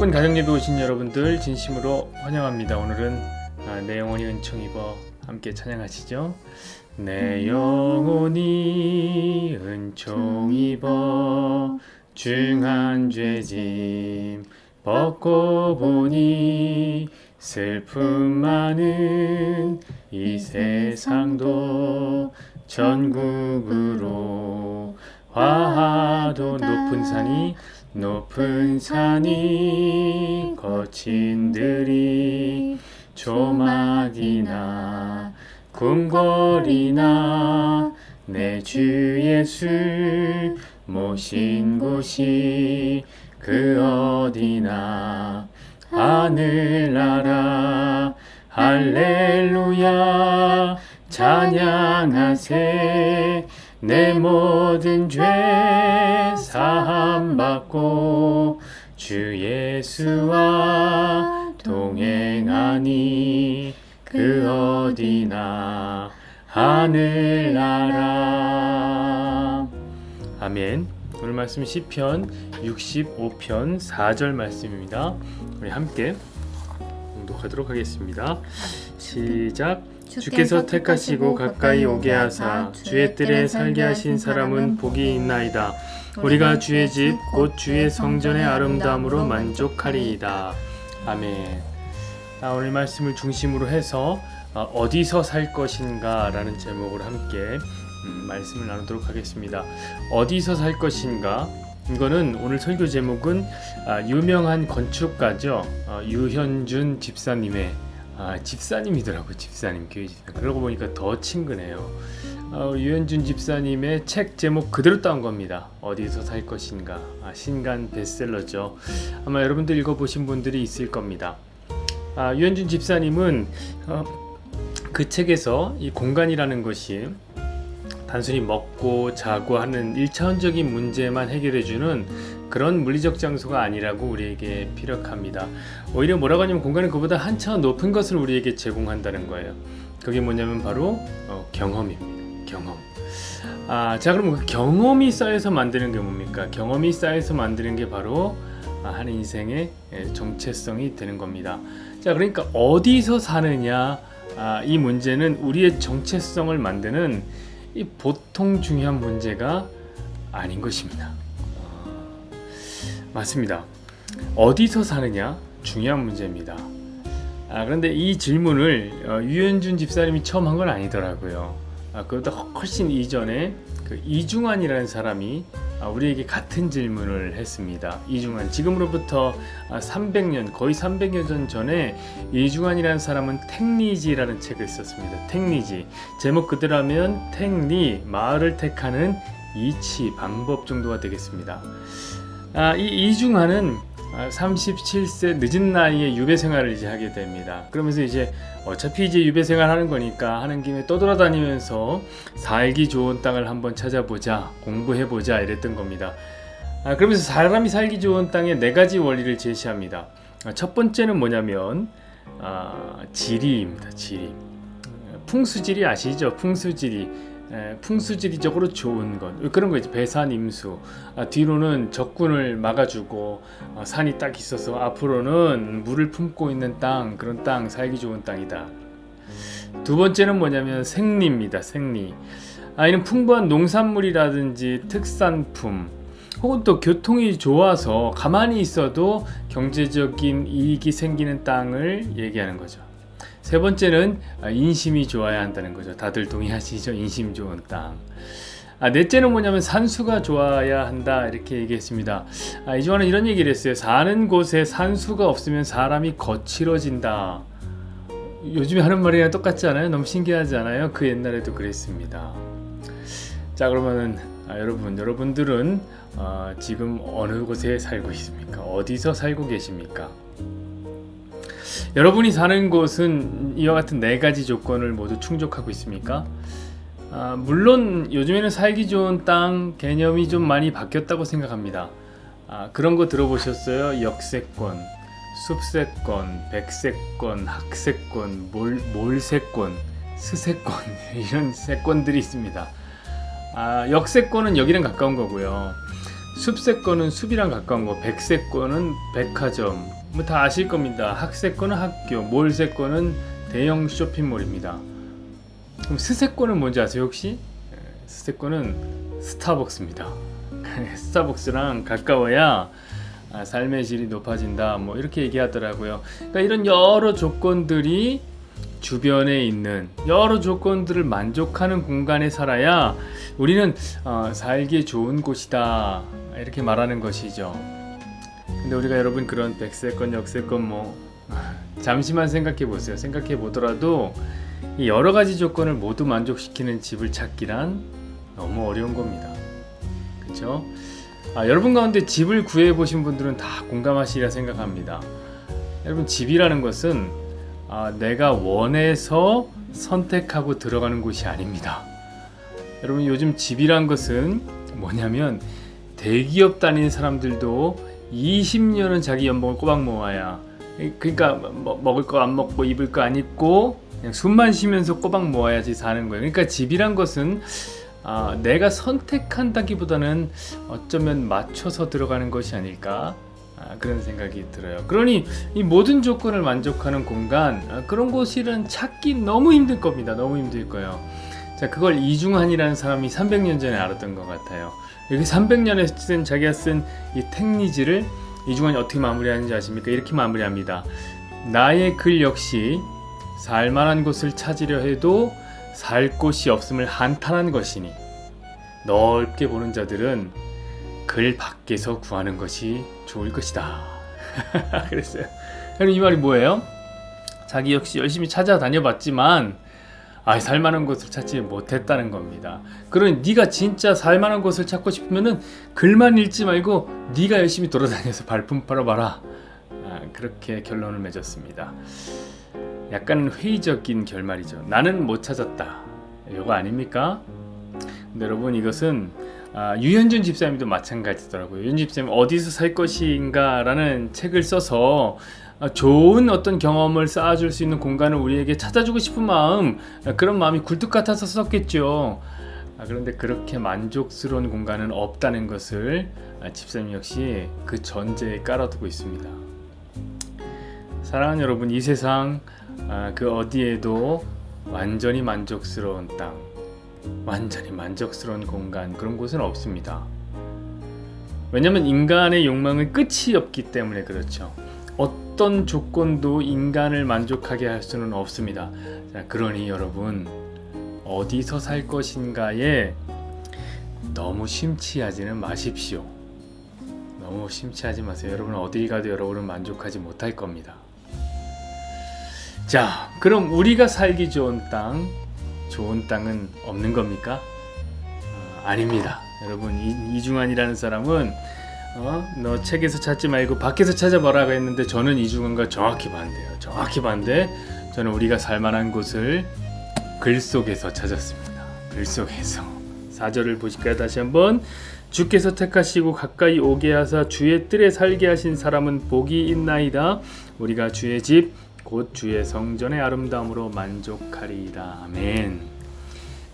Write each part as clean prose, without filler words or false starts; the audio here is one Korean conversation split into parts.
기쁜 가정예배 오신 여러분들 진심으로 환영합니다. 오늘은 내 영혼이 은총 입어 함께 찬양하시죠. 내 영혼이 은총 입어 중한 죄짐 벗고 보니 슬픔 많은 이 세상도 전국으로 화하도 높은 산이 거친 들이 조막이나 궁궐이나 내 주 예수 모신 곳이 그 어디나 하늘나라 할렐루야 찬양하세 내 모든 죄 사함받고 주 예수와 동행하니 그 어디나 하늘나라. 아멘. 오늘 말씀 시편 65편 4절 말씀입니다. 우리 함께 봉독하도록 하겠습니다. 시작. 주께서 택하시고 가까이 오게 하사 주의 뜰에 살게 하신 사람은 복이 있나이다. 우리가 주의 집 곧 주의 성전의 아름다움으로 만족하리이다. 아멘. 오늘 말씀을 중심으로 해서 어디서 살 것인가 라는 제목으로 함께 말씀을 나누도록 하겠습니다. 어디서 살 것인가? 이거는 오늘 설교 제목은 유명한 건축가죠. 유현준 집사님의 집사님이더라고요. 집사님, 교회 집사님. 그러고 보니까 더 친근해요. 유현준 집사님의 책 제목 그대로 따온 겁니다. 어디서 살 것인가. 신간 베스트셀러죠. 아마 여러분들 읽어보신 분들이 있을 겁니다. 유현준 집사님은 그 책에서 이 공간이라는 것이 단순히 먹고 자고 하는 1차원적인 문제만 해결해주는 그런 물리적 장소가 아니라고 우리에게 피력합니다. 오히려 뭐라고 하냐면 공간은 그보다 한 차원 높은 것을 우리에게 제공한다는 거예요. 그게 뭐냐면 바로 경험입니다. 경험. 자, 그럼 그 경험이 쌓여서 만드는 게 뭡니까? 경험이 쌓여서 만드는 게 바로 한 인생의 정체성이 되는 겁니다. 자, 그러니까 어디서 사느냐, 이 문제는 우리의 정체성을 만드는 이 보통 중요한 문제가 아닌 것입니다. 맞습니다. 어디서 사느냐 중요한 문제입니다. 그런데 이 질문을 유현준 집사님이 처음 한 건 아니더라고요. 그보다 훨씬 이전에 그 이중환이라는 사람이 우리에게 같은 질문을 했습니다. 이중환, 지금으로부터 300년, 거의 300년 전에 이중환이라는 사람은 택리지라는 책을 썼습니다. 택리지, 제목 그대로 하면 택리, 마을을 택하는 이치, 방법 정도가 되겠습니다. 이 이중환은 37세 늦은 나이에 유배 생활을 이제 하게 됩니다. 그러면서 이제 어차피 이제 유배 생활 하는 거니까 하는 김에 떠돌아다니면서 살기 좋은 땅을 한번 찾아보자, 공부해보자 이랬던 겁니다. 그러면서 사람이 살기 좋은 땅에 4가지 원리를 제시합니다. 첫 번째는 뭐냐면 지리입니다. 지리. 풍수지리 아시죠? 풍수지리. 풍수지리적으로 좋은 것, 그런 거 이제 배산임수. 뒤로는 적군을 막아주고 산이 딱 있어서 앞으로는 물을 품고 있는 땅, 그런 땅, 살기 좋은 땅이다. 두 번째는 뭐냐면 생리입니다. 생리. 이는 풍부한 농산물이라든지 특산품 혹은 또 교통이 좋아서 가만히 있어도 경제적인 이익이 생기는 땅을 얘기하는 거죠. 세 번째는 인심이 좋아야 한다는 거죠. 다들 동의하시죠? 인심 좋은 땅. 넷째는 뭐냐면 산수가 좋아야 한다 이렇게 얘기했습니다. 이중환은 이런 얘기를 했어요. 사는 곳에 산수가 없으면 사람이 거칠어진다. 요즘에 하는 말이랑 똑같지 않아요? 너무 신기하지 않아요? 그 옛날에도 그랬습니다. 자, 그러면은 여러분들은 지금 어느 곳에 살고 있습니까? 어디서 살고 계십니까? 여러분이 사는 곳은 이와 같은 4가지 조건을 모두 충족하고 있습니까? 물론 요즘에는 살기 좋은 땅 개념이 좀 많이 바뀌었다고 생각합니다. 그런 거 들어보셨어요? 역세권, 숲세권, 백세권, 학세권, 몰세권, 스세권 이런 세권들이 있습니다. 역세권은 여기랑 가까운 거고요. 숲세권은 숲이랑 가까운 거, 백세권은 백화점, 뭐 다 아실 겁니다. 학세권은 학교, 몰세권은 대형 쇼핑몰입니다. 그럼 스세권은 뭔지 아세요 혹시? 스세권은 스타벅스입니다. 스타벅스랑 가까워야 삶의 질이 높아진다, 뭐 이렇게 얘기하더라고요. 그러니까 이런 여러 조건들이 주변에 있는 여러 조건들을 만족하는 공간에 살아야 우리는 살기 좋은 곳이다, 이렇게 말하는 것이죠. 근데 우리가 여러분 그런 백세권, 역세권 뭐 잠시만 생각해 보세요. 생각해 보더라도 이 여러 가지 조건을 모두 만족시키는 집을 찾기란 너무 어려운 겁니다. 그렇죠? 여러분 가운데 집을 구해 보신 분들은 다 공감하시리라 생각합니다. 여러분, 집이라는 것은 내가 원해서 선택하고 들어가는 곳이 아닙니다. 여러분, 요즘 집이란 것은 뭐냐면 대기업 다니는 사람들도 20년은 자기 연봉을 꼬박 모아야, 그러니까 먹을 거 안 먹고 입을 거 안 입고 그냥 숨만 쉬면서 꼬박 모아야지 사는 거예요. 그러니까 집이란 것은 내가 선택한다기보다는 어쩌면 맞춰서 들어가는 것이 아닐까, 그런 생각이 들어요. 그러니 이 모든 조건을 만족하는 공간, 그런 곳이란 찾기 너무 힘들 겁니다. 너무 힘들 거예요. 자, 그걸 이중환이라는 사람이 300년 전에 알았던 것 같아요. 여기 300년에 쓴, 자기가 쓴 이 택리지를 이중환이 어떻게 마무리하는지 아십니까? 이렇게 마무리합니다. 나의 글 역시 살만한 곳을 찾으려 해도 살 곳이 없음을 한탄한 것이니 넓게 보는 자들은 글 밖에서 구하는 것이 좋을 것이다. 그랬어요. 그럼 이 말이 뭐예요? 자기 역시 열심히 찾아다녀봤지만 살만한 곳을 찾지 못했다는 겁니다. 그러니 네가 진짜 살만한 곳을 찾고 싶으면은 글만 읽지 말고 네가 열심히 돌아다녀서 발품 팔아봐라. 그렇게 결론을 맺었습니다. 약간 회의적인 결말이죠. 나는 못 찾았다, 이거 아닙니까? 근데 여러분, 이것은 유현준 집사님도 마찬가지더라고요. 유현준 집사님 어디서 살 것인가 라는 책을 써서 좋은 어떤 경험을 쌓아줄 수 있는 공간을 우리에게 찾아주고 싶은 마음, 그런 마음이 굴뚝 같아서 썼겠죠. 그런데 그렇게 만족스러운 공간은 없다는 것을 집사님 역시 그 전제에 깔아두고 있습니다. 사랑하는 여러분, 이 세상 그 어디에도 완전히 만족스러운 땅, 완전히 만족스러운 공간, 그런 곳은 없습니다. 왜냐하면 인간의 욕망은 끝이 없기 때문에 그렇죠. 어떤 조건도 인간을 만족하게 할 수는 없습니다. 자, 그러니 여러분, 어디서 살 것인가에 너무 심취하지는 마십시오. 너무 심취하지 마세요. 여러분, 어디 가도 여러분은 만족하지 못할 겁니다. 자, 그럼 우리가 살기 좋은 땅은 없는 겁니까? 아닙니다. 여러분, 이중환이라는 사람은 너 책에서 찾지 말고 밖에서 찾아보라고 했는데 저는 이중환과 정확히 반대예요. 정확히 반대. 저는 우리가 살만한 곳을 글 속에서 찾았습니다. 글 속에서. 4절을 보실까요? 다시 한번. 주께서 택하시고 가까이 오게 하사 주의 뜰에 살게 하신 사람은 복이 있나이다. 우리가 주의 집 곧 주의 성전의 아름다움으로 만족하리이다. 아멘.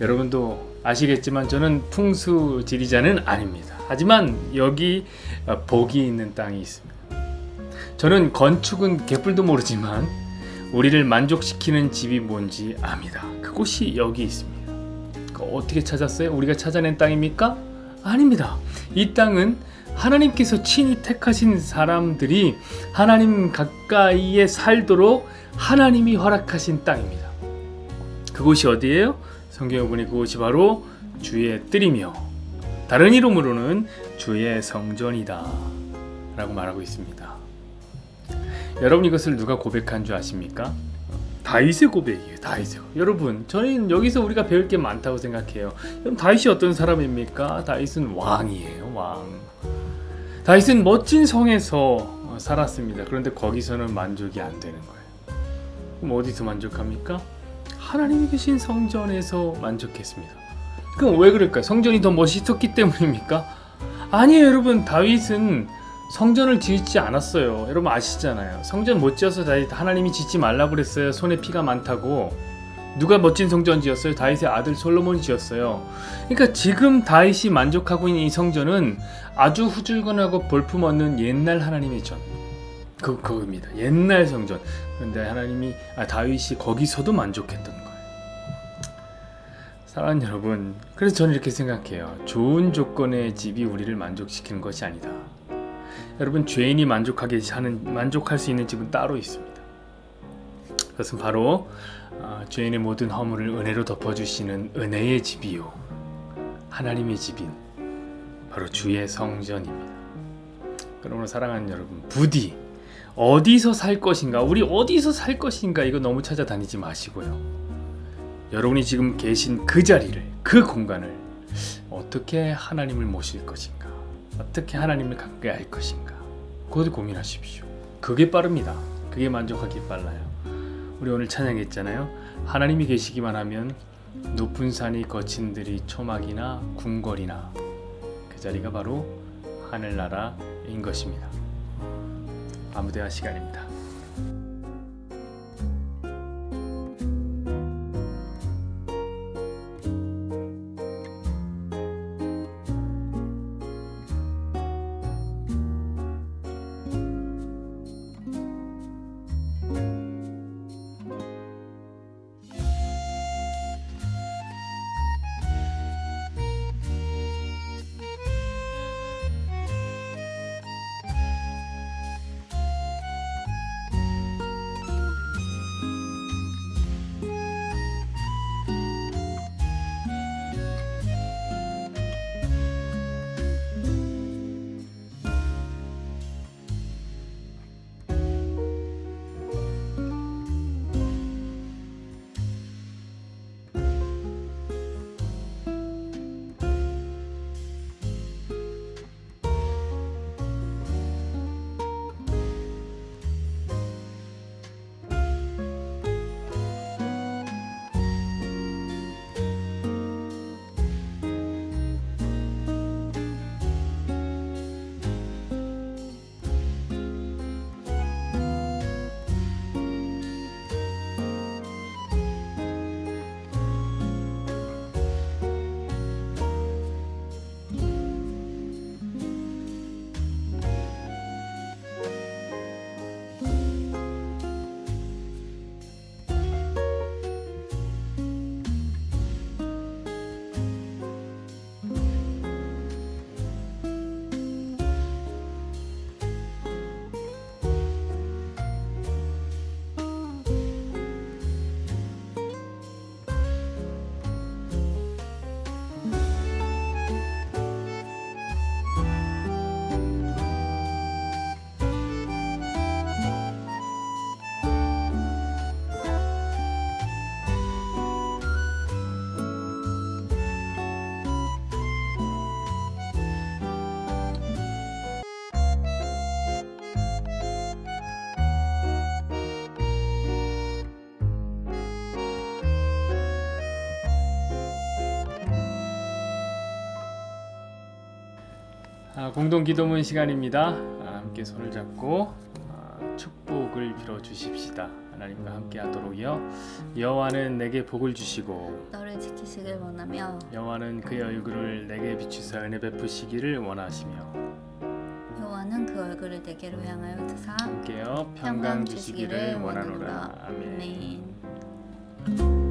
여러분도 아시겠지만 저는 풍수지리자는 아닙니다. 하지만 여기 복이 있는 땅이 있습니다. 저는 건축은 개뿔도 모르지만 우리를 만족시키는 집이 뭔지 압니다. 그곳이 여기 있습니다. 어떻게 찾았어요? 우리가 찾아낸 땅입니까? 아닙니다. 이 땅은 하나님께서 친히 택하신 사람들이 하나님 가까이에 살도록 하나님이 허락하신 땅입니다. 그곳이 어디예요? 성경에 보니 그곳이 바로 주의 뜰이며 다른 이름으로는 주의 성전이다 라고 말하고 있습니다. 여러분, 이것을 누가 고백한 줄 아십니까? 다윗의 고백이에요. 다윗의. 여러분, 저는 여기서 우리가 배울 게 많다고 생각해요. 그럼 다윗이 어떤 사람입니까? 다윗은 왕이에요. 왕. 다윗은 멋진 성에서 살았습니다. 그런데 거기서는 만족이 안 되는 거예요. 그럼 어디서 만족합니까? 하나님이 계신 성전에서 만족했습니다. 그럼 왜 그럴까요? 성전이 더 멋있었기 때문입니까? 아니에요. 여러분, 다윗은 성전을 짓지 않았어요. 여러분 아시잖아요. 성전 못 지어서 하나님이 짓지 말라고 그랬어요. 손에 피가 많다고. 누가 멋진 성전 지었어요? 다윗의 아들 솔로몬이 지었어요. 그러니까 지금 다윗이 만족하고 있는 이 성전은 아주 후줄근하고 볼품없는 옛날 하나님의 전. 그겁니다. 옛날 성전. 그런데 다윗이 거기서도 만족했던 거예요. 사랑하는 여러분, 그래서 저는 이렇게 생각해요. 좋은 조건의 집이 우리를 만족시키는 것이 아니다. 여러분, 죄인이 만족할 수 있는 집은 따로 있습니다. 그것은 바로 죄인의 모든 허물을 은혜로 덮어주시는 은혜의 집이요, 하나님의 집인 바로 주의 성전입니다. 그러므로 사랑하는 여러분, 부디 어디서 살 것인가, 우리 어디서 살 것인가, 이거 너무 찾아다니지 마시고요. 여러분이 지금 계신 그 자리를, 그 공간을 어떻게 하나님을 모실 것인가, 어떻게 하나님을 가까이 할 것인가, 그것을 고민하십시오. 그게 빠릅니다. 그게 만족하기 빨라요. 우리 오늘 찬양했잖아요. 하나님이 계시기만 하면 높은 산이 거친 들이 초막이나 궁궐이나, 그 자리가 바로 하늘나라인 것입니다. 아무데나 시간입니다. 공동 기도문 시간입니다. 함께 손을 잡고 축복을 빌어 주십시다. 하나님과 함께 하도록이요. 여호와는 내게 복을 주시고 너를 지키시길 원하며 여호와는 그의 얼굴을 내게 비추사 은혜 베푸시기를 원하시며 여호와는 그 얼굴을 내게로 향하여 드사 함께요 평강 주시기를 원하노라. 아멘. 아멘.